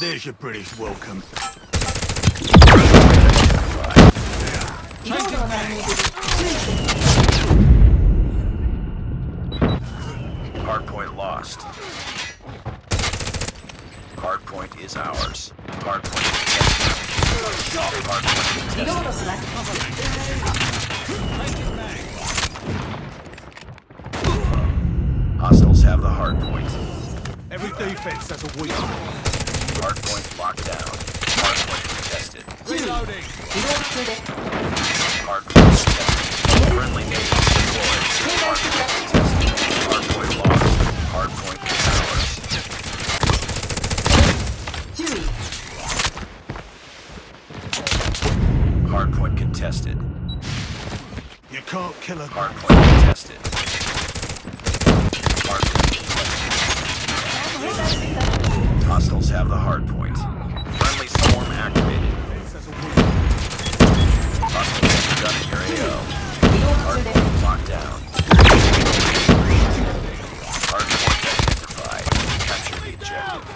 There's your British welcome. Hardpoint lost. Hardpoint is ours. Hardpoint contested. Hardpoint contested. Hostiles have the hardpoint. Every defense has a weak. Hardpoint locked down. Hardpoint contested. Reloading. Hardpoint contested. Friendly nation deployed. Hardpoint contested. Hardpoint lost. Hardpoint is ours. Hardpoint contested. You can't kill a Hardpoint contested. Hardpoint contested. Hostiles have the hardpoint. Friendly swarm activated. Hostiles have gun in your AO. Hardpoint locked down. Hardpoint identified. Capture the objective.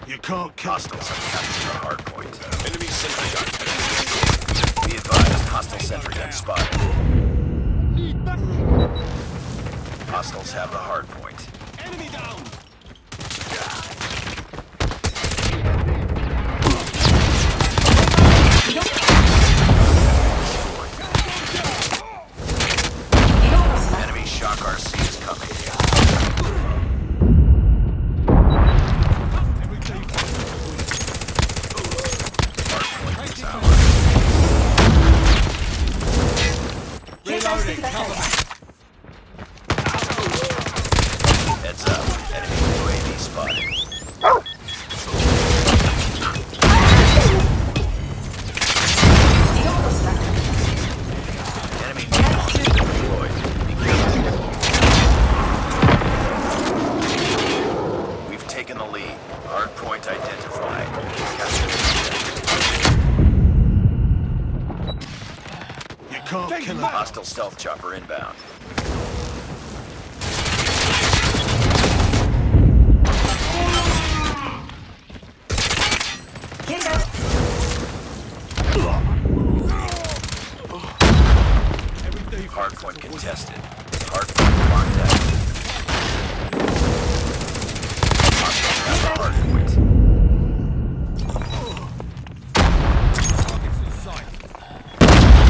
You can't kill Hostiles have captured the hardpoint. Enemy sentry gun. Be advised, hostile sentry gun spotted. Hostiles have the hardpoint. enemy down. Enemy shock RC is coming. Every defense has a weak. Hardpoint is ours. Reloading. Cover me. Heads up. Enemy UAV spotted. Enemy drone deployed. Be careful. We've taken the lead. Hardpoint identified. Capture the objective. You can't kill a Hostile stealth chopper inbound. Every defense Hardpoint contested. Hardpoint locked down. Hostiles have the hardpoint. targets in sight.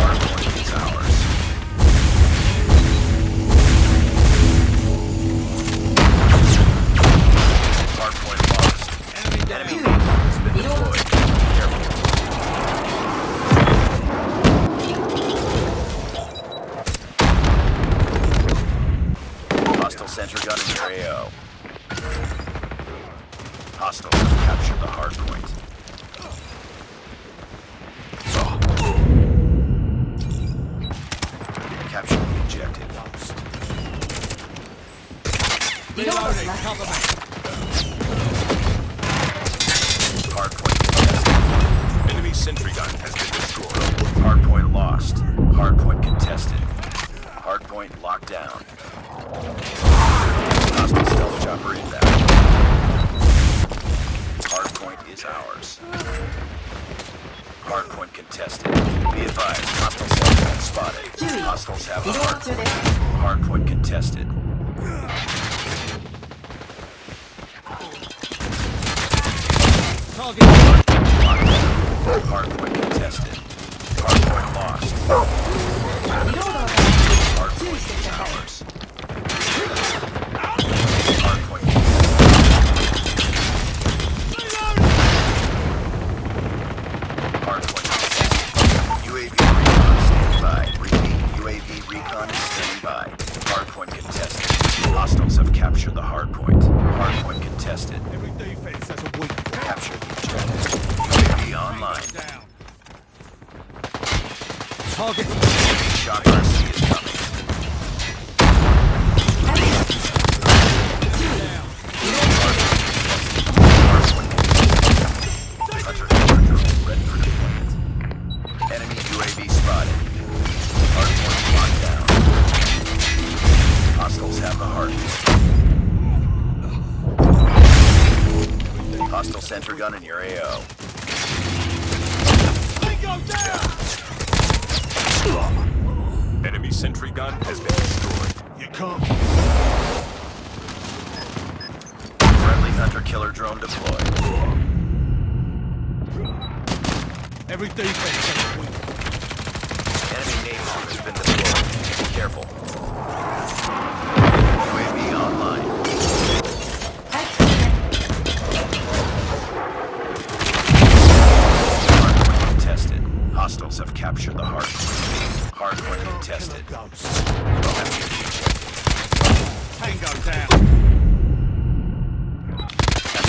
Hardpoint is ours. Hardpoint lost. Enemy has been deployed. Careful. Hostile sentry gun in your AO. Hostiles have captured the hardpoint. Capture the objective. Reloading. Cover me. Hardpoint contested. Enemy sentry gun has been destroyed. Hardpoint lost. Hardpoint contested. Hardpoint locked down. Hostile stealth chopper inbound. Hardpoint is ours. Hardpoint contested. Be advised, hostile stealth gun spotted. Hostiles have a hardpoint. Hardpoint contested. Target. Locked down. Hardpoint contested. Hardpoint lost. Hardpoint is ours. Hardpoint contested. Hardpoint contested. UAV recon standing by. Repeat, UAV recon is standing by. Hardpoint contested. Hostiles have captured the hardpoint. Hardpoint contested. Every defense has a weak. Capture the objective. UAV online. Down. Target. Shock RC is coming. Down. Hunter ready for deployment. Enemy UAV spotted. Hardpoint locked down. Hostiles have the hard sentry gun in your AO. Tango down! Enemy sentry gun has been destroyed. You can't. Friendly hunter-killer drone deployed. Every defense has a weak. Enemy napalm has been deployed. Be careful. UAV online. Hardpoint contested. Hostiles have captured the hardpoint. Hardpoint contested. Ghost. Have Tango down.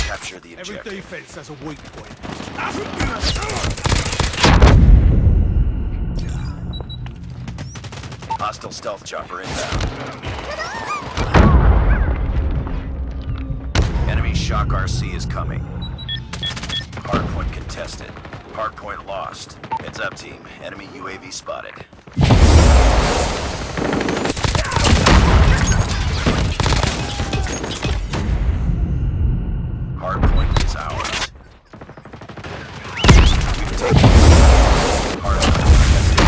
captured the Every objective. defense has a weak point. Hostile stealth chopper inbound. Enemy shock RC is coming. Hardpoint contested. Hardpoint lost. Heads up, team. Enemy UAV spotted. Hardpoint is ours. We've taken hardpoint contested.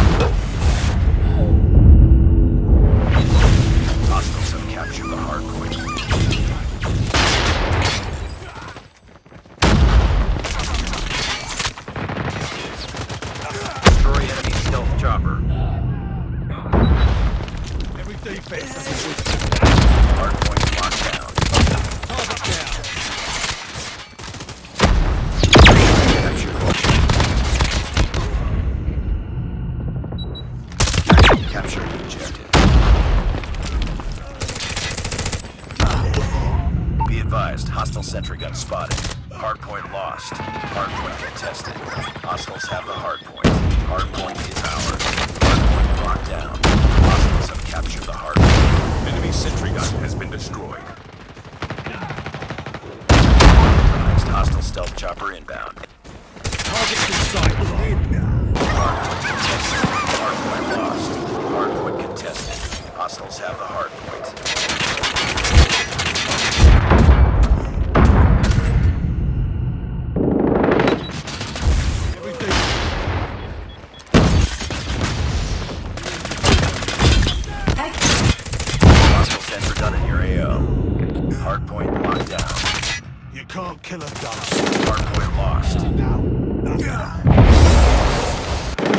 Hostiles have captured the hardpoint. Destroy enemy stealth chopper. Every defense has a weak Hardpoint locked down. target down. Capture the objective. Be advised, hostile sentry gun spotted. Hardpoint lost. Hardpoint contested. Hostiles have the hardpoint. Hardpoint is ours. Hardpoint locked down. Hostiles have captured the hardpoint. Enemy sentry gun has been destroyed. Advised, hostile stealth chopper inbound. Targets in sight. Hardpoint contested. Hardpoint lost. Hardpoint contested. Hostiles have the hardpoint. Every defense. Hostile sensor gun in your AO. Hardpoint locked down. You can't kill a ghost. Hardpoint lost.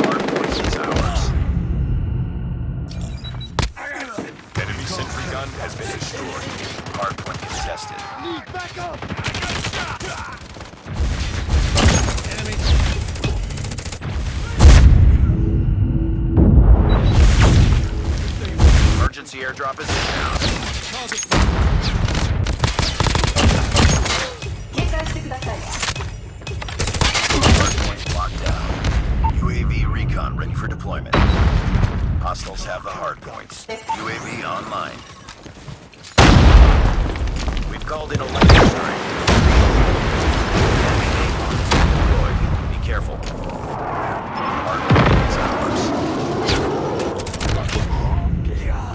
Hardpoint is ours. Enemy sentry gun has been destroyed. Hardpoint contested. Need backup. Enemy. Emergency airdrop is inbound. Target 警戒してください。 Hardpoint locked down. UAV recon ready for deployment. Hostiles have the hardpoint. UAV online. We've called in a lightning strike. Enemy napalm is deployed. Be careful. Hardpoint is ours.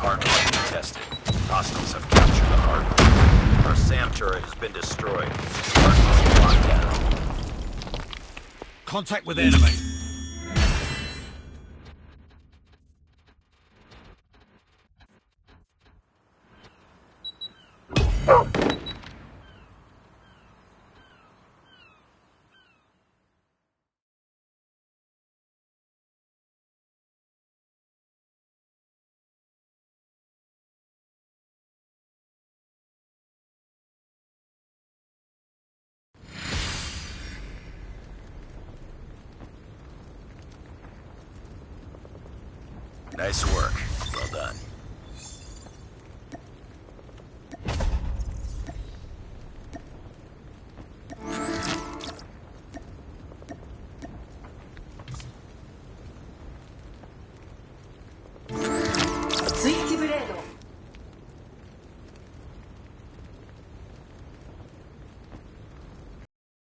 Hardpoint contested. Hostiles have captured the hardpoint. Our SAM turret has been destroyed. Hardpoint locked down. contact with enemy. Nice work. Well done.